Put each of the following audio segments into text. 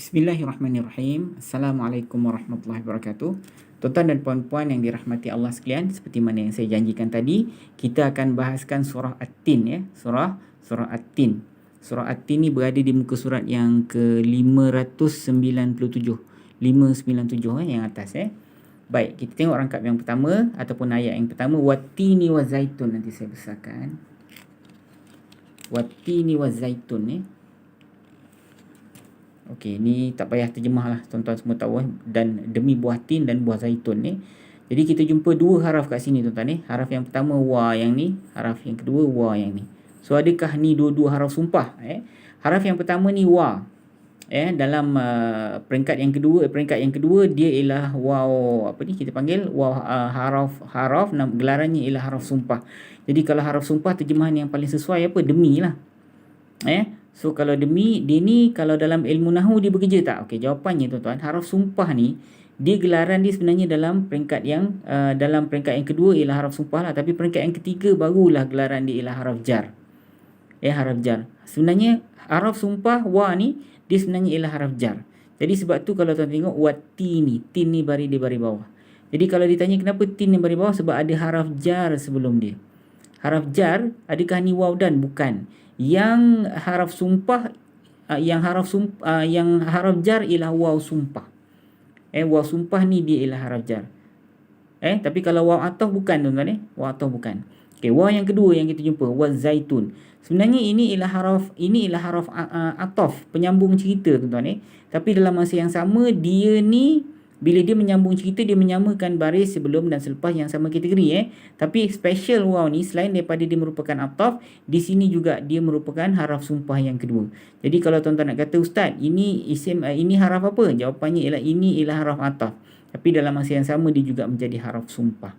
Bismillahirrahmanirrahim. Assalamualaikum warahmatullahi wabarakatuh. Tuan-tuan dan puan-puan yang dirahmati Allah sekalian, seperti mana yang saya janjikan tadi, kita akan bahaskan surah At-Tin ya. Surah At-Tin. Surah At-Tin ni berada di muka surat yang ke-597. 597 yang atas ya. Baik, kita tengok rangkap yang pertama ataupun ayat yang pertama, Wat-tini wa zaitun, nanti saya besarkan. Wat-tini wa zaitun ni. Okey, ni tak payah terjemah lah, tuan-tuan semua tahu dan demi buah tin dan buah zaitun ni. Jadi kita jumpa dua haraf kat sini tuan-tuan ni. Haraf yang pertama wa yang ni, haraf yang kedua wa yang ni. So adakah ni dua-dua haraf sumpah Haraf yang pertama ni wa. Dalam peringkat yang kedua dia ialah waw, apa ni kita panggil waw, haraf gelarannya ialah haraf sumpah. Jadi kalau haraf sumpah, terjemahan yang paling sesuai apa? Demi lah. So kalau demi, dia ni kalau dalam ilmu nahu dia bekerja tak? Okey, jawapannya tuan-tuan, haraf sumpah ni dia gelaran dia sebenarnya dalam peringkat yang kedua ialah haraf sumpah lah, tapi peringkat yang ketiga barulah gelaran dia ialah haraf jar. Haraf jar. Sebenarnya haraf sumpah wa ni dia sebenarnya ialah haraf jar. Jadi sebab tu kalau tuan tengok wat-tin ni baris dia baris bawah. Jadi kalau ditanya kenapa tin ni baris bawah, sebab ada haraf jar sebelum dia. Haraf jar, adakah ni waw dan? Bukan. Yang haraf sumpah yang haraf jar ialah waw sumpah. Waw sumpah ni dia ialah haraf jar. Tapi kalau waw ataf bukan tuan-tuan waw ataf bukan. Okey, waw yang kedua yang kita jumpa wa zaitun. Sebenarnya ini ialah haraf ataf, penyambung cerita tuan-tuan Tapi dalam masa yang sama dia ni bila dia menyambung cerita, dia menyamakan baris sebelum dan selepas yang sama kategori Tapi special waw ni, selain daripada dia merupakan ataf, di sini juga dia merupakan haraf sumpah yang kedua. Jadi kalau tuan-tuan nak kata, Ustaz, ini haraf apa? Jawapannya ialah ini ialah haraf ataf. Tapi dalam masa yang sama dia juga menjadi haraf sumpah.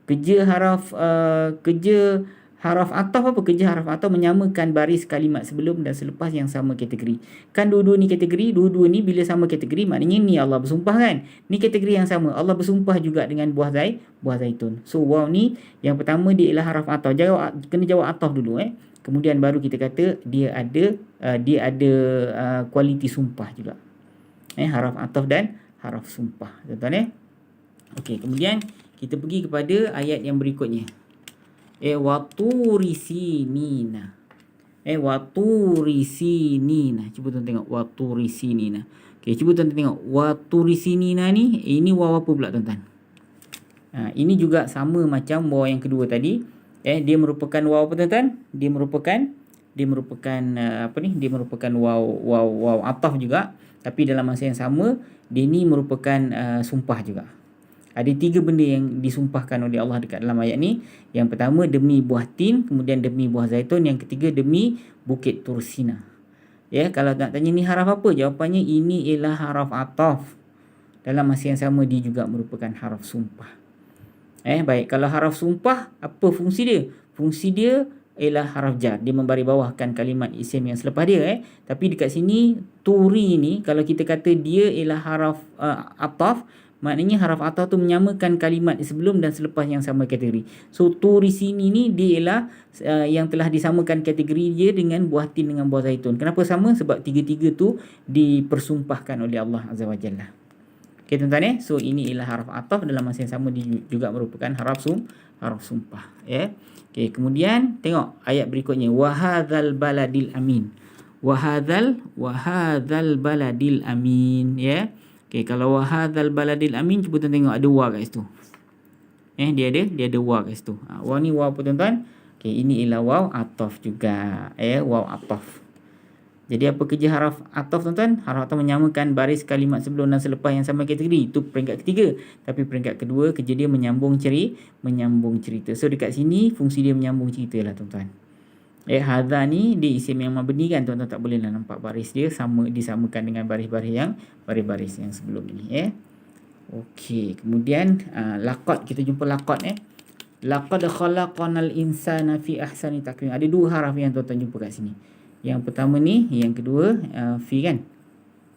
Kerja haraf ataf apa? Kerja haraf ataf menyamakan baris kalimat sebelum dan selepas yang sama kategori. Kan dua-dua ni kategori, dua-dua ni bila sama kategori, maknanya ni Allah bersumpah kan? Ni kategori yang sama. Allah bersumpah juga dengan buah zaitun. So waw ni yang pertama dia ialah haraf ataf. Kena jawab ataf dulu Kemudian baru kita kata dia ada kualiti sumpah juga. Haraf ataf dan haraf sumpah. Tuan-tuan Okey, kemudian kita pergi kepada ayat yang berikutnya. Waturi sinina. Waturi sinina. Cuba tuan tengok waturi sinina. Okey, cuba tuan tengok waturi sinina ni, ini waw apa pula tuan-tuan? Ini juga sama macam waw yang kedua tadi. Dia merupakan waw apa tuan-tuan? Dia merupakan waw ataf juga, tapi dalam masa yang sama dia ni merupakan sumpah juga. Ada tiga benda yang disumpahkan oleh Allah dekat dalam ayat ni. Yang pertama demi buah tin, kemudian demi buah zaitun, yang ketiga demi bukit Tursina. Kalau nak tanya ni haraf apa? Jawapannya ini ialah haraf ataf. Dalam masa yang sama dia juga merupakan haraf sumpah. Baik, kalau haraf sumpah, apa fungsi dia? Fungsi dia ialah haraf jar. Dia membari bawahkan kalimat isim yang selepas dia Tapi dekat sini turi ni, kalau kita kata dia ialah haraf ataf, maknanya haraf ataf tu menyamakan kalimat sebelum dan selepas yang sama kategori. So turi sini ni dia ialah yang telah disamakan kategori dia dengan buah tin dengan buah zaitun. Kenapa sama? Sebab tiga-tiga tu dipersumpahkan oleh Allah Azza wa Jalla. Okey tuan-tuan So ini ialah haraf ataf, dalam masa yang sama dia juga merupakan haraf sumpah Okey, kemudian tengok ayat berikutnya, wa hadzal baladil amin. Wa hadzal baladil amin Okey, kalau wa hadzal baladil amin, cuba tuan tengok ada wa kat situ. Dia ada wa kat situ. Wa ni wa apa tuan-tuan? Okey, ini ialah waw ataf juga. Waw ataf. Jadi apa kerja haraf ataf tuan-tuan? Haraf ataf menyamakan baris kalimat sebelum dan selepas yang sama kategori. Itu peringkat ketiga. Tapi peringkat kedua kerja dia menyambung cerita. So dekat sini fungsi dia menyambung cerita lah tuan-tuan. Hadza ni dia isim yang mabni kan tuan-tuan, tak boleh lah nampak baris dia disamakan dengan baris-baris yang sebelum ini Okey, kemudian laqad, kita jumpa laqad laqad khalaqanal insana fi ahsani taqwim. Ada dua haraf yang tuan-tuan jumpa kat sini. Yang pertama ni, yang kedua fi kan?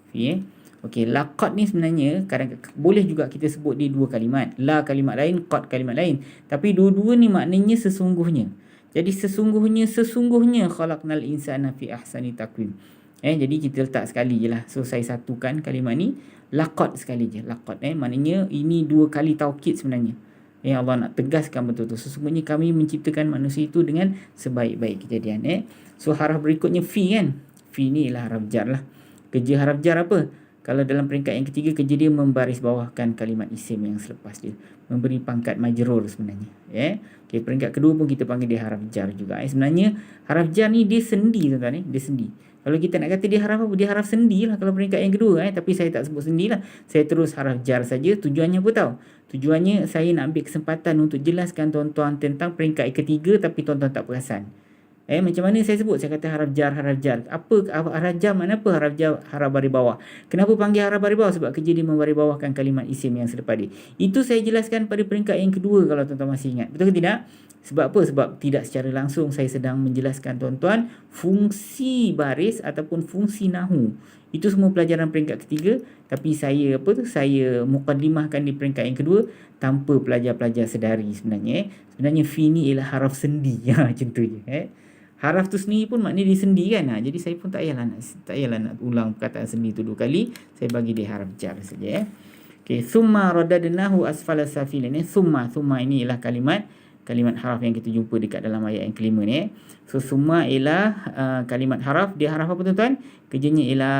Fi Okey, laqad ni sebenarnya kadang boleh juga kita sebut dia dua kalimat. La kalimat lain, qad kalimat lain. Tapi dua-dua ni maknanya sesungguhnya. Jadi sesungguhnya khalaqnal insana fi ahsani taqwim. Jadi kita letak sekali je lah. So saya satukan kalimat ni, laqad sekali je. Laqad maknanya ini 2 kali taukid sebenarnya. Allah nak tegaskan betul-betul. Sesungguhnya kami menciptakan manusia itu dengan sebaik-baik kejadian. So haraf berikutnya fi kan. Fi ni ialah haraf jar lah. Kerja haraf jar apa? Kalau dalam peringkat yang ketiga, kerja dia membaris bawahkan kalimat isim yang selepas dia. Memberi pangkat majrur sebenarnya. Okay, peringkat kedua pun kita panggil dia haraf jar juga. Sebenarnya haraf jar ni dia sendi tuan-tuan. Dia sendi. Kalau kita nak kata dia haraf apa? Dia haraf sendi lah kalau peringkat yang kedua. Tapi saya tak sebut sendi lah. Saya terus haraf jar saja. Tujuannya apa tahu? Tujuannya saya nak ambil kesempatan untuk jelaskan tuan-tuan tentang peringkat ketiga tapi tuan-tuan tak perasan. Macam mana saya sebut? Saya kata haraf jar, haraf jar. Apa haraf jar? Mana apa haraf jar, haraf baris bawah? Kenapa panggil haraf baris bawah? Sebab kerja dia membaris bawahkan kalimat isim yang selepas dia. Itu saya jelaskan pada peringkat yang kedua kalau tuan-tuan masih ingat. Betul ke tidak? Sebab apa? Sebab tidak secara langsung saya sedang menjelaskan tuan-tuan fungsi baris ataupun fungsi nahu. Itu semua pelajaran peringkat ketiga, tapi saya saya mukaddimahkan di peringkat yang kedua tanpa pelajar-pelajar sedari sebenarnya. Sebenarnya fi ni ialah haraf sendi. Macam tu je. Haraf tu sendiri pun maknanya dia sendi kan. Jadi saya pun tak payahlah nak ulang perkataan sendi tu 2 kali. Saya bagi dia haraf jar saja. Okey, summa radadnahu asfala safilin. Summa ini ialah kalimat haraf yang kita jumpa dekat dalam ayat yang kelima ni. So summa ialah kalimat haraf. Dia haraf apa tuan-tuan? Kerjanya ialah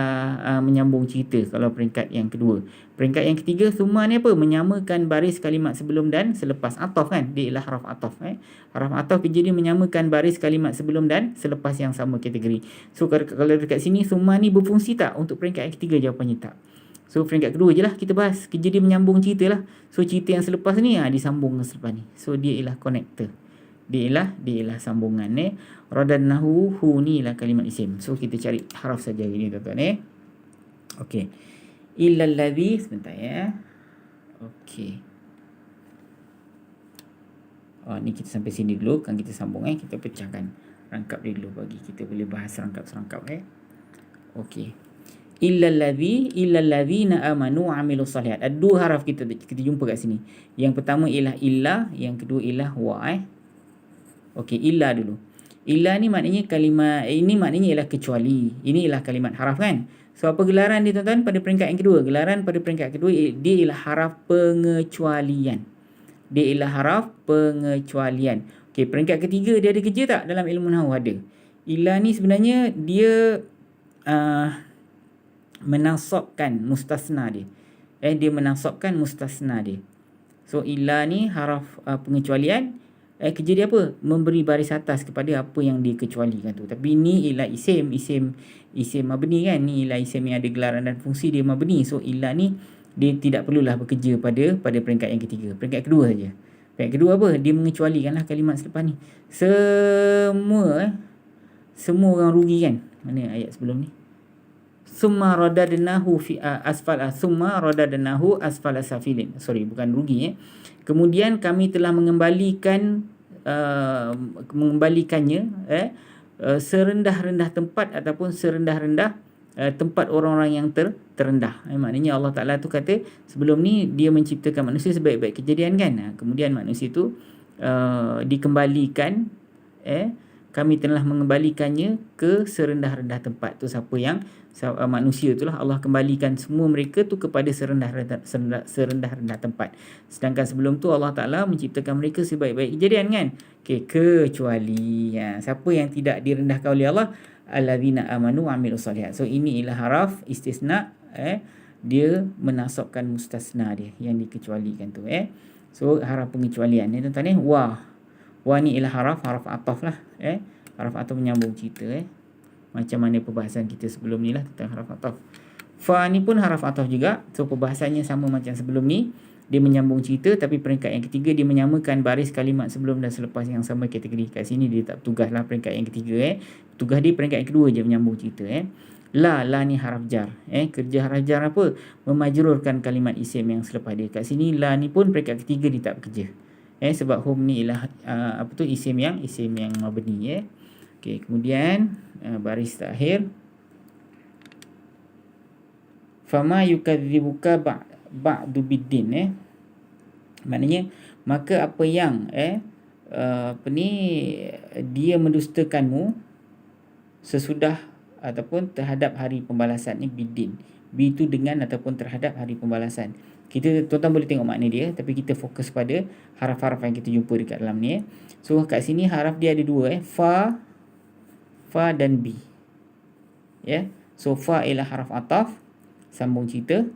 menyambung cerita kalau peringkat yang kedua. Peringkat yang ketiga, summa ni apa? Menyamakan baris kalimat sebelum dan selepas. Ataf kan? Dia ialah haraf ataf. Haraf ataf kerja dia menyamakan baris kalimat sebelum dan selepas yang sama kategori. So kalau dekat sini summa ni berfungsi tak? Untuk peringkat yang ketiga jawapannya tak. So peringkat kedua je lah kita bahas. Kerja dia menyambung cerita lah. So cerita yang selepas ni disambung dengan selepas ni. So dia ialah connector. Dia ialah sambungan. Radadnahu, hu ni ialah kalimat isim. So kita cari haraf saja ini tuan-tuan. Okey. Illal ladzi, sebentar ya. Okey. Ni kita sampai sini dulu. Kan kita sambung kita pecahkan rangkap dia dulu bagi kita boleh bahas rangkap-serangkap. Okey. Illal ladzina amanu wa amilus solihat. Ada 2 haraf kita jumpa kat sini. Yang pertama ialah illa, yang kedua ialah wa. Okey, illa dulu. Illa ni maknanya kalimat ini maknanya ialah kecuali. Ini ialah kalimat haraf kan? So apa gelaran dia tuan-tuan pada peringkat yang kedua? Gelaran pada peringkat kedua dia ialah haraf pengecualian. Dia ialah haraf pengecualian. Okey, peringkat ketiga dia ada kerja tak dalam ilmu nahwu? Ada. Illa ni sebenarnya dia menasabkan mustasna dia. Dia menasabkan mustasna dia. So illa ni haraf pengecualian. Kerja dia apa? Memberi baris atas kepada apa yang dikecualikan tu. Tapi ni ialah isim mabni kan. Ni ialah isim yang ada gelaran dan fungsi dia mabni. So illa ni dia tidak perlulah bekerja pada peringkat yang ketiga. Peringkat kedua saja. Peringkat kedua apa? Dia mengecualikanlah kalimat selepas ni. Semua orang rugi kan. Mana ayat sebelum ni? Summa radadnahu fi asfala safilin. Sorry, bukan rugi. Kemudian kami telah mengembalikannya serendah-rendah tempat ataupun serendah-rendah tempat orang-orang yang terendah. Maknanya Allah Ta'ala tu kata sebelum ni dia menciptakan manusia sebaik-baik kejadian kan. Kemudian manusia tu dikembalikan kami telah mengembalikannya ke serendah-rendah tempat. Tu siapa yang manusia itulah Allah kembalikan semua mereka tu kepada serendah-rendah tempat. Sedangkan sebelum tu Allah Ta'ala menciptakan mereka sebaik-baik kejadian kan. Kecuali siapa yang tidak direndahkan oleh Allah? Alladzina amanu wa amilus solihat. So ini ialah haraf istisna. Dia menasabkan mustasna dia yang dikecualikan tu. So haraf pengecualian ni tuan-tuan Wa ni ialah haraf ataf lah. Haraf ataf menyambung cerita. Macam mana perbahasan kita sebelum ni lah tentang haraf ataf. Fa ni pun haraf ataf juga. So perbahasannya sama macam sebelum ni. Dia menyambung cerita tapi peringkat yang ketiga dia menyamakan baris kalimat sebelum dan selepas yang sama kategori. Kat sini dia tak bertugas lah peringkat yang ketiga. Tugas dia peringkat yang kedua je menyambung cerita. La ni haraf jar. Kerja haraf jar apa? Memajrurkan kalimat isim yang selepas dia. Kat sini la ni pun peringkat ketiga dia tak bekerja. Sebab hum ni ialah isim yang mabni. Okey, kemudian baris terakhir fama yukadzibuka ba'du biddin. Maknanya maka apa yang dia mendustakanmu sesudah ataupun terhadap hari pembalasan ni bidin. Bi itu dengan ataupun terhadap hari pembalasan. Kita tuan-tuan boleh tengok makna dia, tapi kita fokus pada haraf-haraf yang kita jumpa dekat dalam ni. So kat sini haraf dia ada dua, fa dan bi. Ya. So fa ialah haraf ataf, sambung cerita.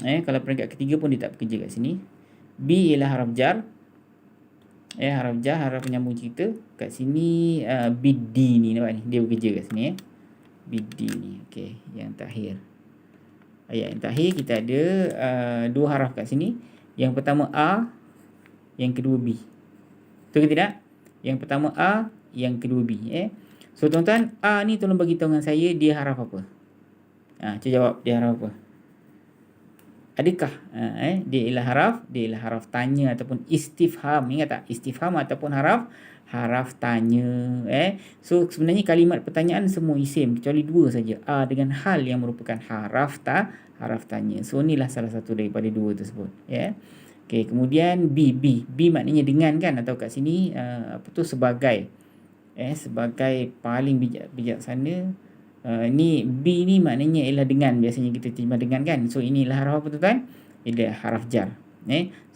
Kalau peringkat ketiga pun dia tak bekerja kat sini. Bi ialah haraf jar. Haraf jar, haraf penyambung cerita. Kat sini biddi ni nampak ni, dia bekerja kat sini. Biddi ni. Okey, yang terakhir. Ayat yang terakhir kita ada dua haraf kat sini. Yang pertama a, yang kedua b. Betul ke tidak? Yang pertama a, yang kedua b. So tuan-tuan, a ni tolong bagi tahu dengan saya dia haraf apa? Cuba jawab, dia haraf apa? Adakah dia ialah haraf tanya ataupun istifham. Ingat tak? Istifham ataupun haraf tanya. So sebenarnya kalimat pertanyaan semua isim kecuali dua saja, a dengan hal yang merupakan haraf tanya. So inilah salah satu daripada dua tersebut. Okey, kemudian b maknanya dengan kan, atau kat sini sebagai sebagai paling bijaksana. Ni B ni maknanya ialah dengan, biasanya kita terjemah dengan kan. So inilah haraf apa tuan-tuan? Ialah haraf jar.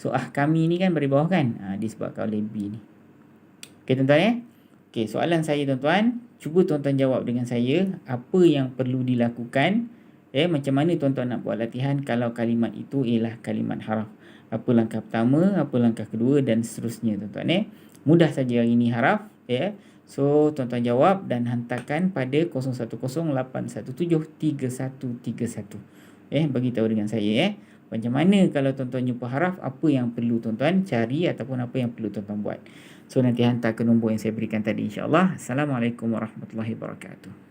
So kami ni kan beri bawah kan, disebabkan oleh B ni. Okey tuan-tuan. Okey, soalan saya tuan-tuan, cuba tuan-tuan jawab dengan saya apa yang perlu dilakukan. Macam mana tuan-tuan nak buat latihan kalau kalimat itu ialah kalimat haraf. Apa langkah pertama, apa langkah kedua dan seterusnya tuan-tuan. Mudah saja hari ini haraf. So tuan-tuan jawab dan hantarkan pada 0108173131. Bagi tahu dengan saya macam mana kalau tuan-tuan jumpa haraf, apa yang perlu tuan-tuan cari ataupun apa yang perlu tuan-tuan buat. So nanti hantar ke nombor yang saya berikan tadi, insya-Allah. Assalamualaikum warahmatullahi wabarakatuh.